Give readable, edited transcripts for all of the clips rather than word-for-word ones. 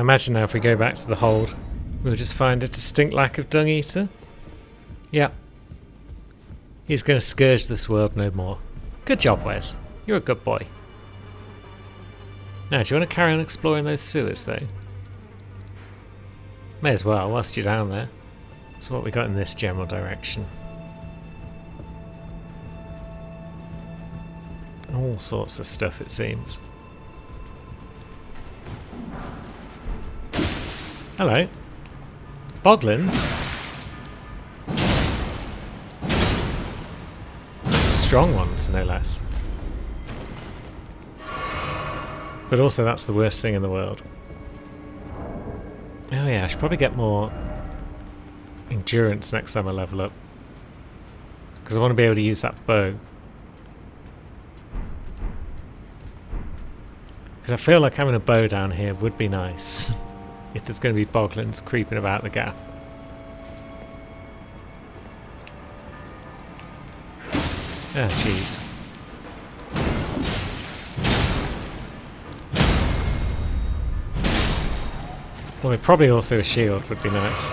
I imagine now if we go back to the hold, we'll just find a distinct lack of Dung Eater. Yep. He's going to scourge this world no more. Good job, Wes. You're a good boy. Now, do you want to carry on exploring those sewers, though? May as well, whilst you're down there. So what we got in this general direction? All sorts of stuff, it seems. Hello. Boglins? Strong ones, no less. But also that's the worst thing in the world. Oh yeah, I should probably get more endurance next time I level up. Because I want to be able to use that bow. Because I feel like having a bow down here would be nice. If there's going to be boglins creeping about the gap. Oh jeez. Well, probably also a shield would be nice.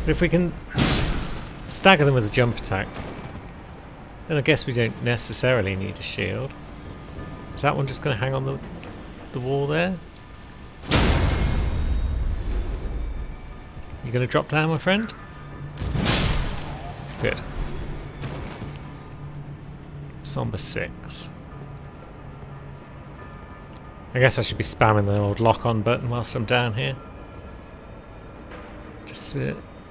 But if we can stagger them with a jump attack, then I guess we don't necessarily need a shield. Is that one just going to hang on the wall there? You going to drop down, my friend? Good. Somber 6. I guess I should be spamming the old lock-on button whilst I'm down here. Just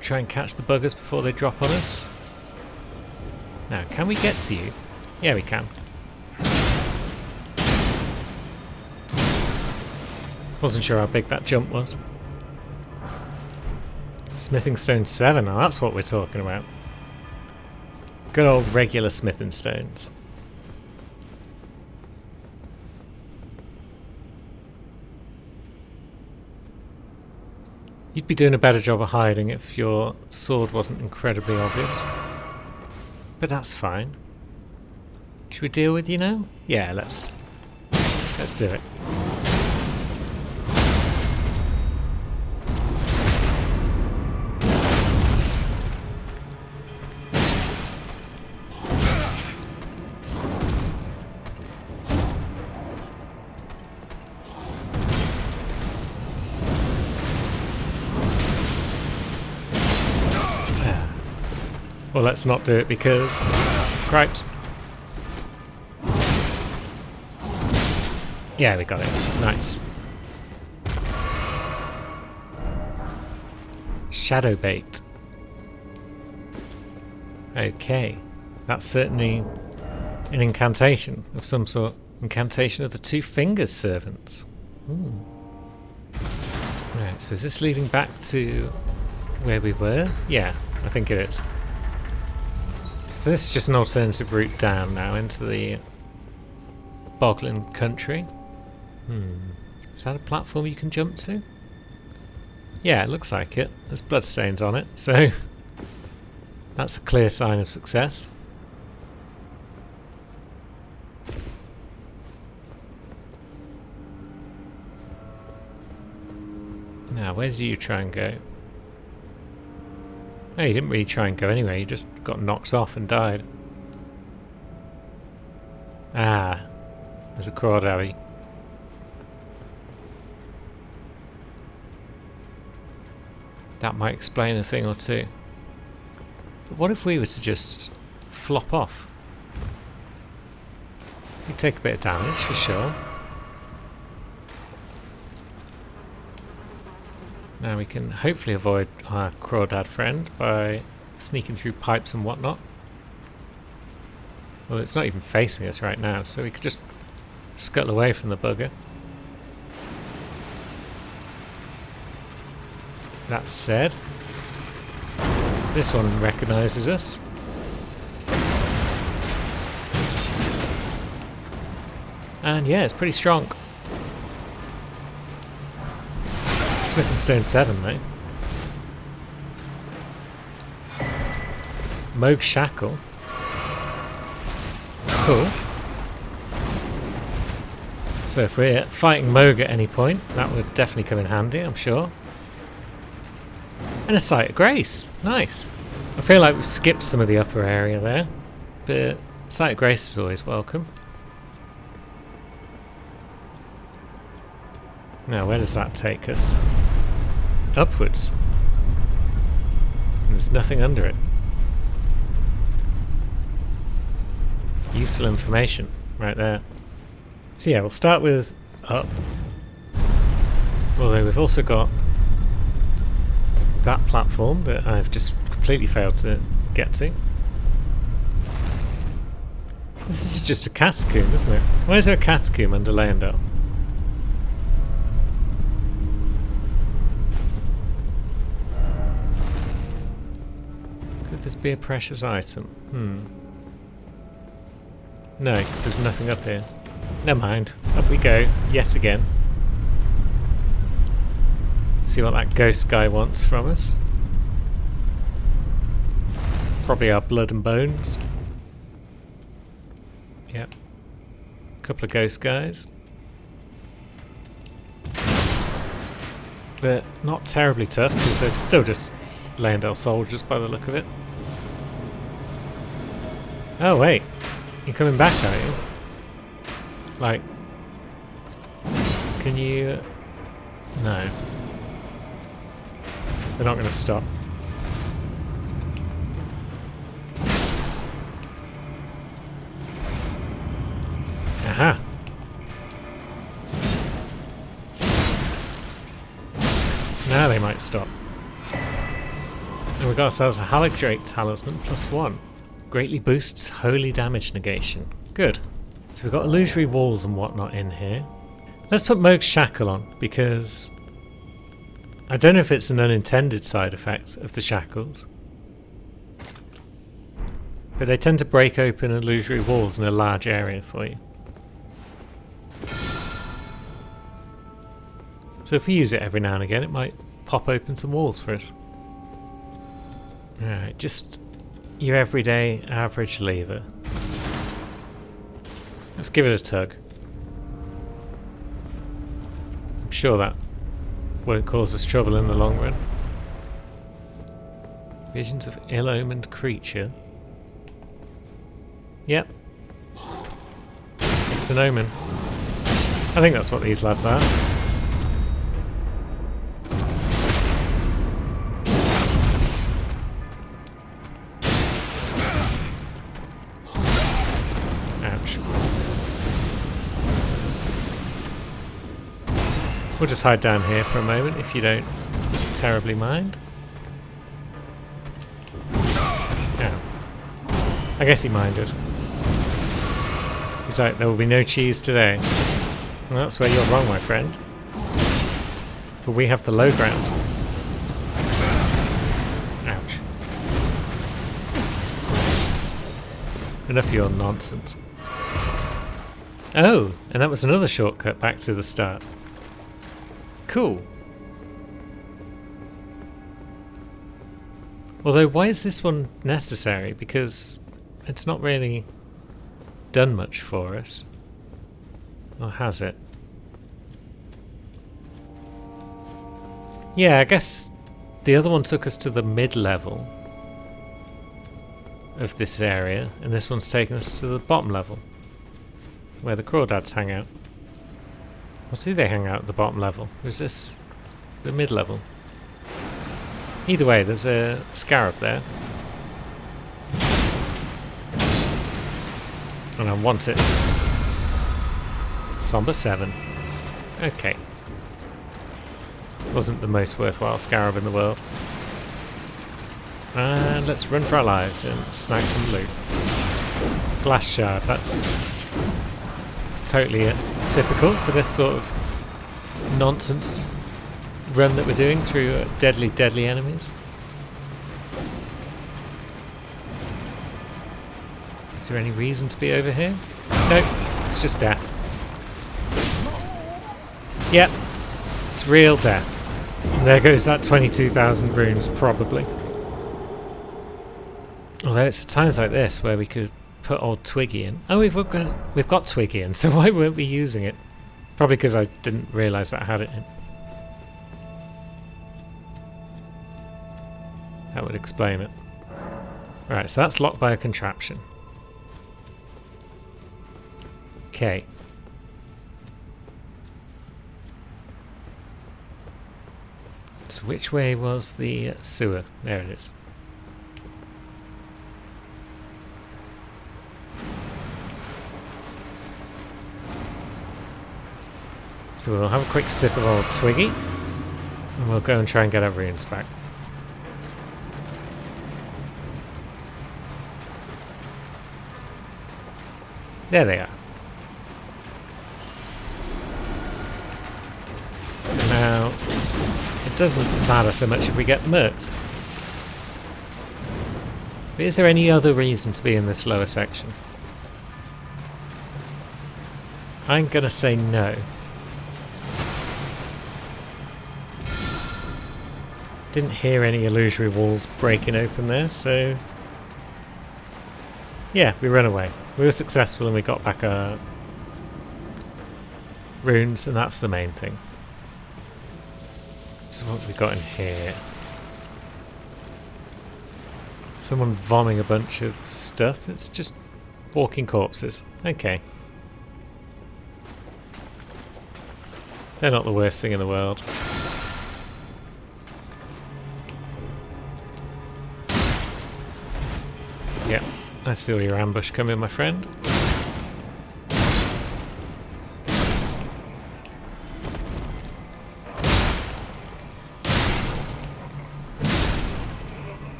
try and catch the buggers before they drop on us. Now, can we get to you? Yeah, we can. Wasn't sure how big that jump was. Smithing Stone 7, now that's what we're talking about. Good old regular smithing stones. You'd be doing a better job of hiding if your sword wasn't incredibly obvious. But that's fine. Should we deal with you now? Yeah, let's do it. Well, let's not do it because... Cripes. Yeah, we got it. Nice. Shadow bait. Okay. That's certainly an incantation of some sort. Incantation of the Two Fingers Servants. Ooh. Right, so is this leading back to where we were? Yeah, I think it is. So this is just an alternative route down now into the Boglin country. Is that a platform you can jump to? Yeah, it looks like it. There's bloodstains on it, so that's a clear sign of success. Now, where did you try and go? Oh, you didn't really try and go anywhere, you just got knocked off and died. Ah, there's a crawdaddy. That might explain a thing or two. But what if we were to just flop off? You take a bit of damage, for sure. Now we can hopefully avoid our crawdad friend by sneaking through pipes and whatnot. Well, it's not even facing us right now, so we could just scuttle away from the bugger. That said, this one recognises us. And yeah, it's pretty strong. Smithing Stone 7, mate. Moog Shackle. Cool. So if we're fighting Moog at any point, that would definitely come in handy, I'm sure. And a Site of Grace. Nice. I feel like we've skipped some of the upper area there, but Site of Grace is always welcome. Now, where does that take us? Upwards. And there's nothing under it. Useful information right there. So yeah, we'll start with up. Although we've also got that platform that I've just completely failed to get to. This is just a catacomb, isn't it? Why is there a catacomb under Leyndell? Could this be a precious item? No, because there's nothing up here. Never mind. Up we go, yet again. See what that ghost guy wants from us. Probably our blood and bones. Yep. A couple of ghost guys. But not terribly tough, because they're still just Leyndell soldiers by the look of it. Oh wait, you're coming back, are you? Like, can you... No. They're not going to stop. Aha! Now they might stop. And we got ourselves a Haligdrake Talisman +1. Greatly boosts holy damage negation. Good. So we've got illusory walls and whatnot in here. Let's put Moog's Shackle on, because I don't know if it's an unintended side effect of the shackles, but they tend to break open illusory walls in a large area for you. So if we use it every now and again, it might pop open some walls for us. Alright, just your everyday average lever. Let's give it a tug. I'm sure that won't cause us trouble in the long run. Visions of ill-omened creature. Yep. It's an omen. I think that's what these lads are. Ouch. We'll just hide down here for a moment if you don't terribly mind. Yeah. I guess he minded. He's like, there will be no cheese today. Well, that's where you're wrong, my friend. For we have the low ground. Ouch. Enough of your nonsense. Oh, and that was another shortcut back to the start. Cool. Although, why is this one necessary? Because it's not really done much for us. Or has it? Yeah, I guess the other one took us to the mid-level of this area, and this one's taken us to the bottom level, where the crawdads hang out. Or do they hang out at the bottom level? Or is this the mid-level? Either way, there's a scarab there. And I want it. Somber 7. Okay. Wasn't the most worthwhile scarab in the world. And let's run for our lives and snag some loot. Blast shard, that's totally typical for this sort of nonsense run that we're doing through deadly, deadly enemies. Is there any reason to be over here? Nope, it's just death. Yep, it's real death. And there goes that 22,000 runes, probably. Although it's at times like this where we could put old Twiggy in. Oh, we've got Twiggy in, so why weren't we using it? Probably because I didn't realise that I had it in. That would explain it. Alright, so that's locked by a contraption. Okay. So which way was the sewer? There it is. So we'll have a quick sip of old Twiggy, and we'll go and try and get our runes back. There they are. And now, it doesn't matter so much if we get murked. But is there any other reason to be in this lower section? I'm gonna say no. Didn't hear any illusory walls breaking open there, so... yeah, we ran away. We were successful and we got back our runes, and that's the main thing. So what have we got in here? Someone vomiting a bunch of stuff. It's just walking corpses. Okay. They're not the worst thing in the world. Yep, I saw your ambush coming, my friend.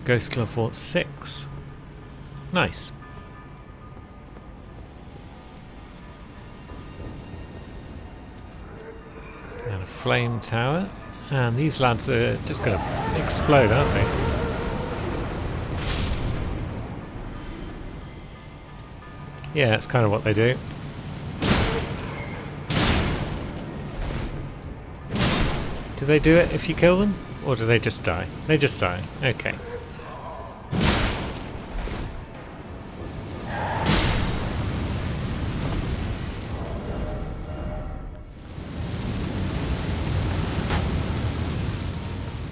Ghost Club Fort 6. Nice. And a flame tower. And these lads are just going to explode, aren't they? Yeah, that's kind of what they do. Do they do it if you kill them? Or do they just die? They just die. Okay.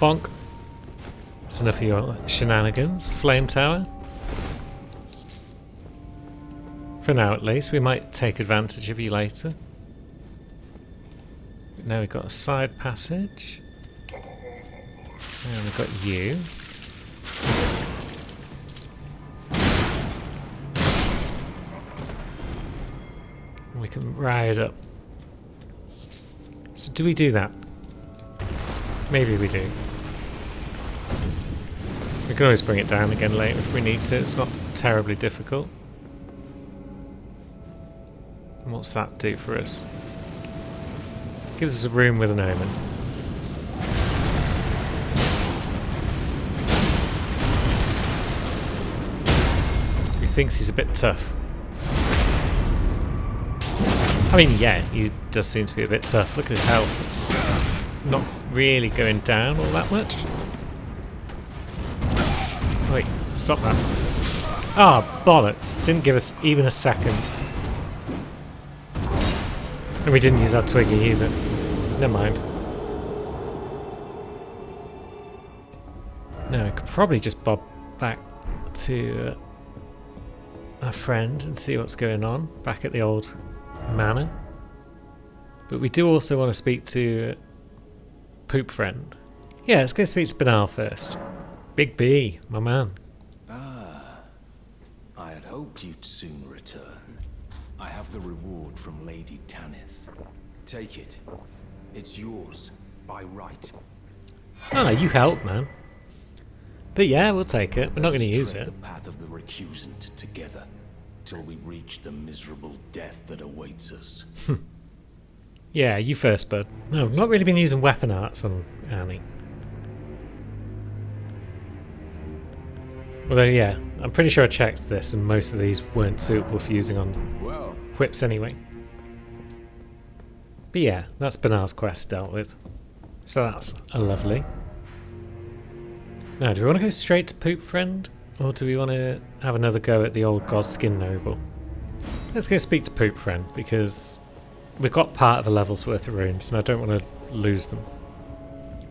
Bonk. That's enough of your shenanigans. Flame tower. For now at least. We might take advantage of you later. But now we've got a side passage. And we've got you. And we can ride up. So do we do that? Maybe we do. We can always bring it down again later if we need to. It's not terribly difficult. And what's that do for us? Gives us a room with an omen. He thinks he's a bit tough. I mean, yeah, he does seem to be a bit tough. Look at his health. It's not really going down all that much. Wait, stop that. Ah, bollocks. Didn't give us even a second. And we didn't use our Twiggy either. Never mind. No, I could probably just bob back to our friend and see what's going on back at the old manor. But we do also want to speak to Poop Friend. Yeah, let's go speak to Banal first. Big B, my man. Ah, I had hoped you'd soon return. I have the reward from Lady Tanith. Take it. It's yours, by right. Oh, you helped, man. But yeah, we'll take it. We're not going to use it. The path of the recusant together, till we reach the miserable death that awaits us. Yeah, you first, bud. No, I've not really been using weapon arts on Annie. Although, yeah, I'm pretty sure I checked this, and most of these weren't suitable for using on whips anyway. But yeah, that's Banal's quest dealt with. So that's a lovely. Now, do we want to go straight to Poop Friend? Or do we want to have another go at the old Godskin Noble? Let's go speak to Poop Friend, because we've got part of a level's worth of runes, and I don't want to lose them.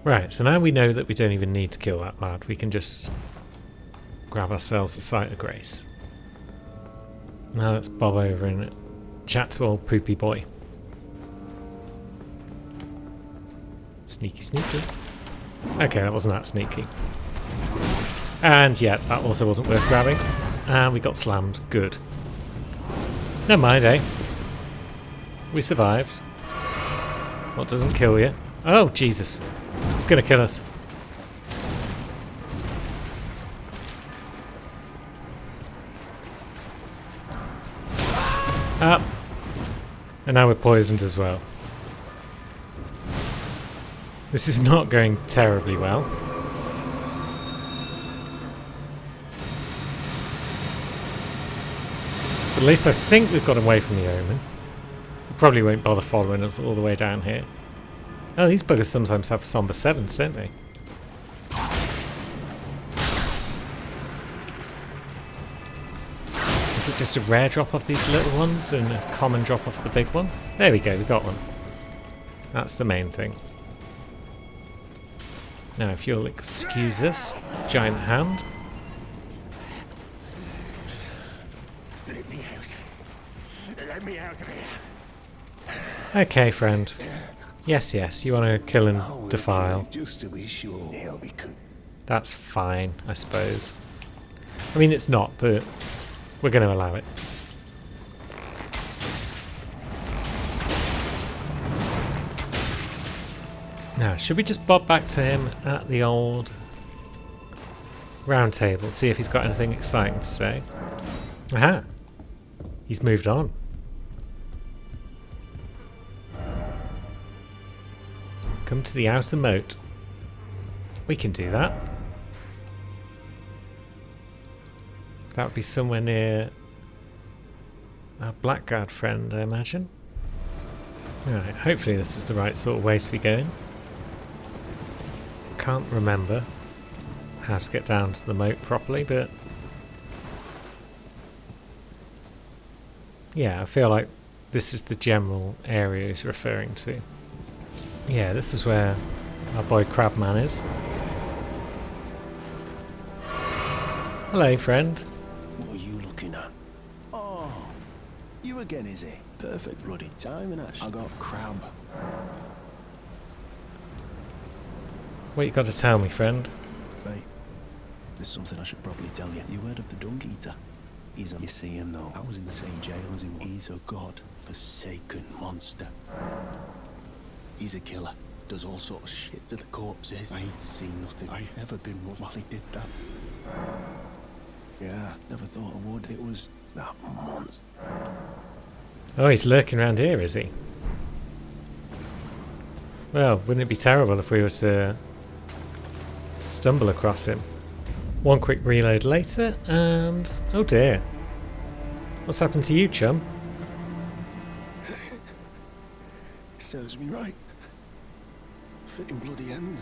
Right, so now we know that we don't even need to kill that lad. We can just grab ourselves a Sight of Grace. Now let's bob over and chat to old Poopy Boy. Sneaky, sneaky. Okay, that wasn't that sneaky. And yeah, that also wasn't worth grabbing. And we got slammed. Good. Never mind, eh? We survived. What doesn't kill you? Oh, Jesus. It's going to kill us. Ah. And now we're poisoned as well. This is not going terribly well. But at least I think we've got away from the Omen. We probably won't bother following us all the way down here. Oh, these buggers sometimes have somber 7s, don't they? Is it just a rare drop off these little ones and a common drop off the big one? There we go, we got one. That's the main thing. Now, if you'll excuse us, giant hand. Let me out. Let me out of here. Okay, friend. Yes, yes, you want to kill and defile. Just to be sure. He'll be good. That's fine, I suppose. I mean, it's not, but we're going to allow it. Now, should we just bob back to him at the old round table, see if he's got anything exciting to say? Aha! He's moved on. Come to the outer moat. We can do that. That would be somewhere near our Blackguard friend, I imagine. Alright, hopefully this is the right sort of way to be going. Can't remember how to get down to the moat properly, but yeah, I feel like this is the general area he's referring to. Yeah, this is where our boy Crabman is. Hello, friend. What are you looking at? Oh, you again, is it? Perfect bloody timing, Ash. I got crab. What you got to tell me, friend? Mate, there's something I should probably tell you. You heard of the Dung Eater? You see him though. I was in the same jail as him. He's a god-forsaken monster. He's a killer. Does all sort of shit to the corpses. I ain't seen nothing. I ever been while he did that. Yeah, never thought I would. It was that monster. Oh, he's lurking around here, is he? Well, wouldn't it be terrible if we were to stumble across him? One quick reload later, and oh dear. What's happened to you, chum? Serves me right. Fitting bloody end.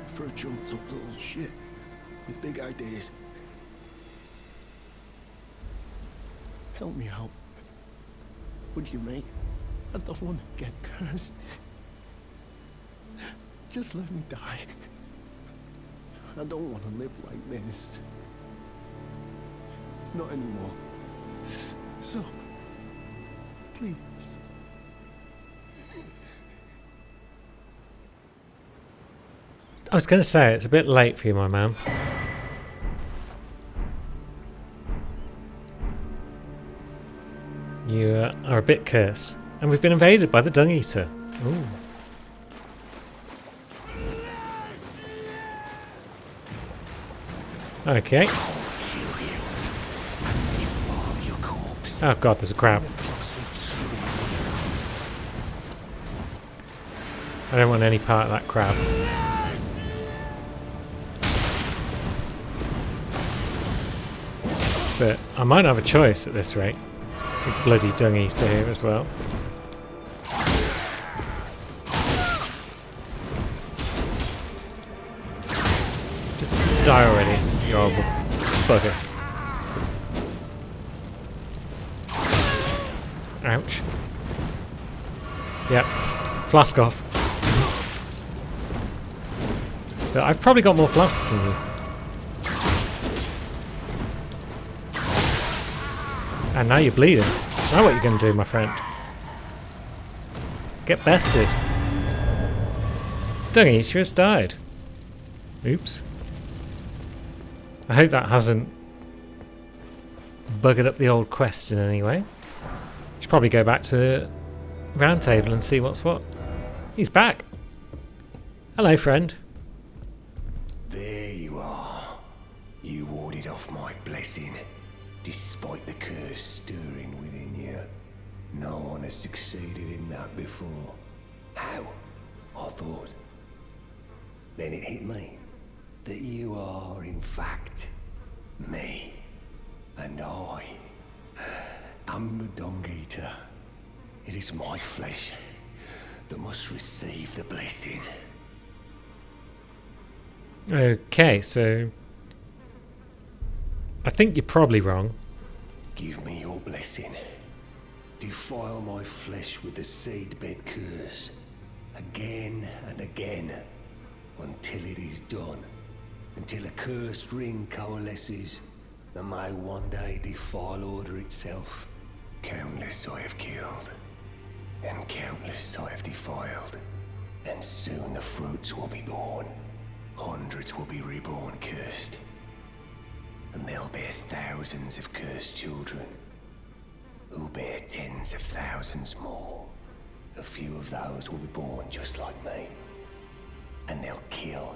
For a jumped up little shit with big ideas. Help me out. Would you, mate? I don't want to get cursed. Just let me die. I don't want to live like this. Not anymore. So, please. I was going to say, it's a bit late for you, my man. You are a bit cursed. And we've been invaded by the Dung Eater. Ooh. Okay. Oh god, there's a crab. I don't want any part of that crab. But I might have a choice at this rate. With bloody Dung Eater here as well. Just die already, you horrible bugger. Ouch. Yep. Flask off. But I've probably got more flasks than you. And now you're bleeding. Now what are you going to do, my friend? Get bested. Dungy, you just died. Oops. I hope that hasn't buggered up the old quest in any way. Should probably go back to the round table and see what's what. He's back. Hello, friend. There you are. You warded off my blessing, despite the curse stirring within you. No one has succeeded in that before. How? I thought. Then it hit me that you are, in fact, me. And I am the Dung Eater. It is my flesh that must receive the blessing. Okay, so I think you're probably wrong. Give me your blessing. Defile my flesh with the seedbed curse, again and again, until it is done. Until a cursed ring coalesces that may one day defile order itself. Countless I have killed, and countless I have defiled. And soon the fruits will be born. Hundreds will be reborn cursed. And they'll bear thousands of cursed children, who bear tens of thousands more. A few of those will be born just like me. And they'll kill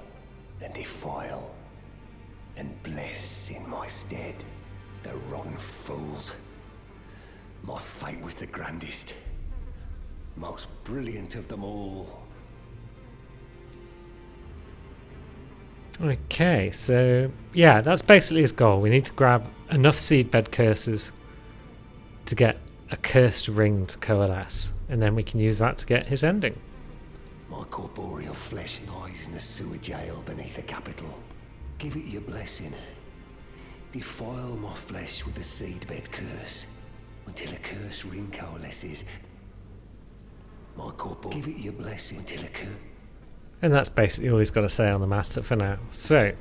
and defile and bless in my stead. The rotten fools. My fate was the grandest, most brilliant of them all. Okay, so yeah, that's basically his goal. We need to grab enough seedbed curses to get a cursed ring to coalesce, and then we can use that to get his ending. My corporeal flesh lies in the sewer jail beneath the capital. Give it your blessing. Defile my flesh with the seedbed curse until a cursed ring coalesces. My corporeal, give it your blessing until a curse. And that's basically all he's got to say on the matter for now. So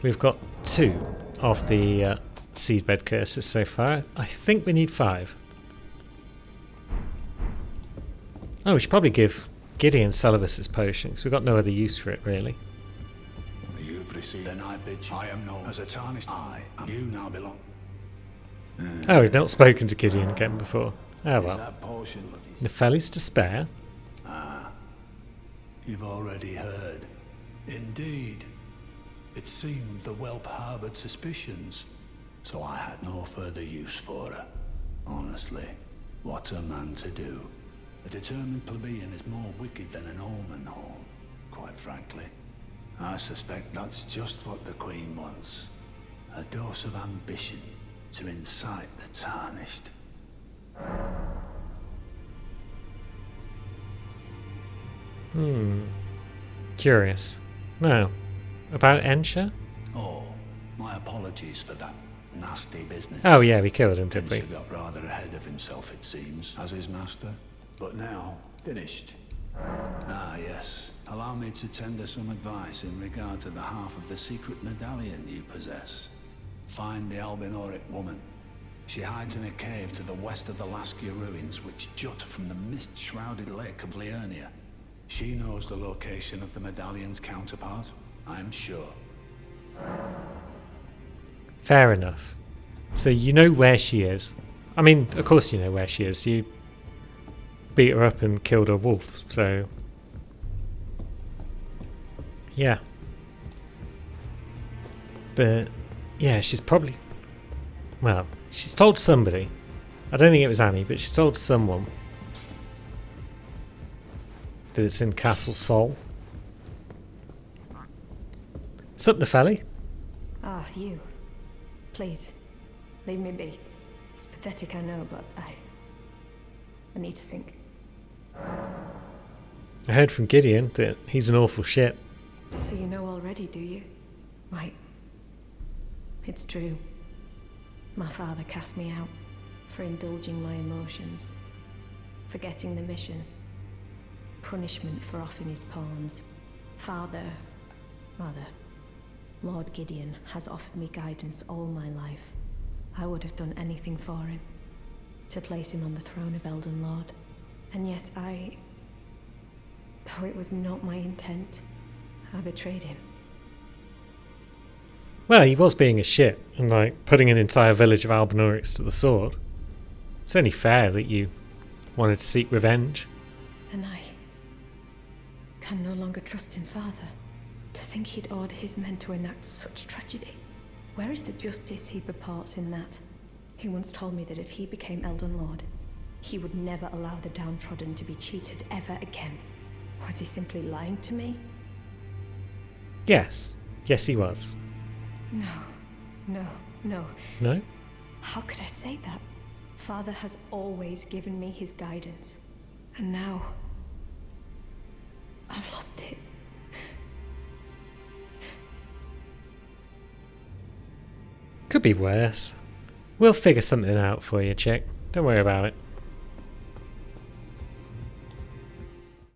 we've got 2 of the seedbed curses so far. I think we need 5. Oh, we should probably give Gideon Celibus's potion, because we've got no other use for it, really. You've received, then I bid you. I am known as a tarnished. You now belong. Oh, we've not spoken to Gideon again before. Oh well. That potion. Nepheli's to spare. You've already heard. Indeed. It seemed the whelp harboured suspicions, so I had no further use for her. Honestly, what's a man to do? A determined plebeian is more wicked than an omen horn, quite frankly. I suspect that's just what the Queen wants. A dose of ambition to incite the tarnished. Curious. Now, about Ensha? Oh, my apologies for that nasty business. Oh yeah, we killed him, did we? Ensha got rather ahead of himself, it seems, as his master. But now, finished. Ah, yes. Allow me to tender some advice in regard to the half of the secret medallion you possess. Find the Albinoric woman. She hides in a cave to the west of the Laskia ruins, which jut from the mist-shrouded lake of Liurnia. She knows the location of the medallion's counterpart, I'm sure. Fair enough. So you know where she is. I mean, of course you know where she is. You beat her up and killed her wolf, so... yeah. But, yeah, she's probably... well, she's told somebody. I don't think it was Annie, but she's told someone that it's in Castle Sol. What's up, Nefeli? Ah, you. Please, leave me be. It's pathetic, I know, but I need to think. I heard from Gideon that he's an awful shit. So you know already, do you? Right. It's true. My father cast me out for indulging my emotions, forgetting the mission, punishment for offing his pawns. Mother, Lord Gideon has offered me guidance all my life. I would have done anything for him, to place him on the throne of Elden Lord. And yet though it was not my intent, I betrayed him. Well, he was being a shit and like putting an entire village of Albinaurics to the sword. It's only fair that you wanted to seek revenge. And I can no longer trust in Father. To think he'd order his men to enact such tragedy. Where is the justice he purports in that? He once told me that if he became Elden Lord, he would never allow the downtrodden to be cheated ever again. Was he simply lying to me? Yes. Yes, he was. No. No? How could I say that? Father has always given me his guidance. And now, I've lost it. Could be worse. We'll figure something out for you, chick. Don't worry about it.